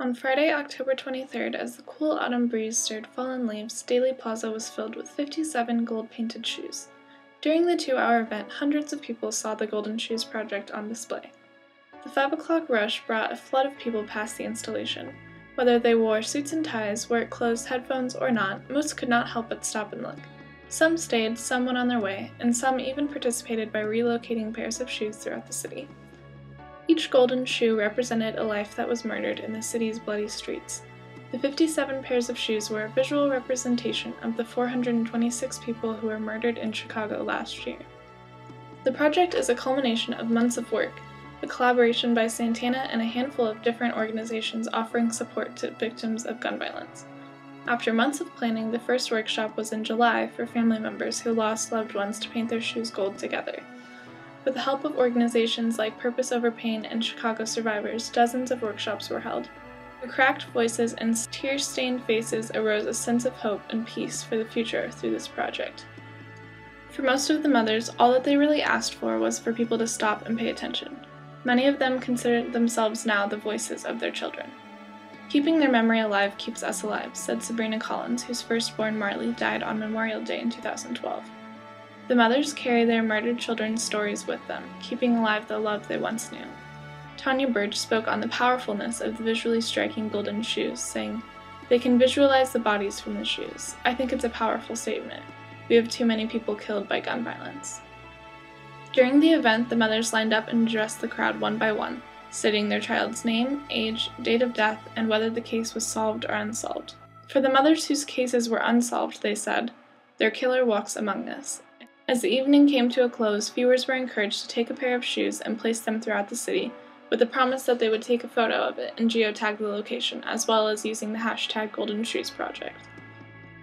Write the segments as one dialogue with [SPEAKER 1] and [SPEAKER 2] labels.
[SPEAKER 1] On Friday, October 23rd, as the cool autumn breeze stirred fallen leaves, Daly Plaza was filled with 57 gold-painted shoes. During the 2-hour event, hundreds of people saw the Golden Shoes project on display. The 5 o'clock rush brought a flood of people past the installation. Whether they wore suits and ties, work clothes, headphones, or not, most could not help but stop and look. Some stayed, some went on their way, and some even participated by relocating pairs of shoes throughout the city. Each golden shoe represented a life that was murdered in the city's bloody streets. The 57 pairs of shoes were a visual representation of the 426 people who were murdered in Chicago last year. The project is a culmination of months of work, a collaboration by Santana and a handful of different organizations offering support to victims of gun violence. After months of planning, the first workshop was in July for family members who lost loved ones to paint their shoes gold together. With the help of organizations like Purpose Over Pain and Chicago Survivors, dozens of workshops were held. Through cracked voices and tear-stained faces arose a sense of hope and peace for the future through this project. For most of the mothers, all that they really asked for was for people to stop and pay attention. Many of them considered themselves now the voices of their children. "Keeping their memory alive keeps us alive," said Sabrina Collins, whose firstborn Marley died on Memorial Day in 2012. The mothers carry their murdered children's stories with them, keeping alive the love they once knew. Tanya Birch spoke on the powerfulness of the visually striking golden shoes, saying, "They can visualize the bodies from the shoes. I think it's a powerful statement. We have too many people killed by gun violence." During the event, the mothers lined up and addressed the crowd one by one, stating their child's name, age, date of death, and whether the case was solved or unsolved. For the mothers whose cases were unsolved, they said, "Their killer walks among us." As the evening came to a close, viewers were encouraged to take a pair of shoes and place them throughout the city, with the promise that they would take a photo of it and geotag the location, as well as using the hashtag Golden Shoes Project.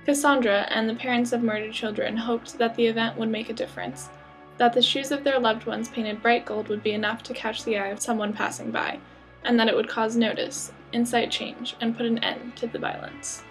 [SPEAKER 1] Cassandra and the parents of murdered children hoped that the event would make a difference, that the shoes of their loved ones painted bright gold would be enough to catch the eye of someone passing by, and that it would cause notice, incite change, and put an end to the violence.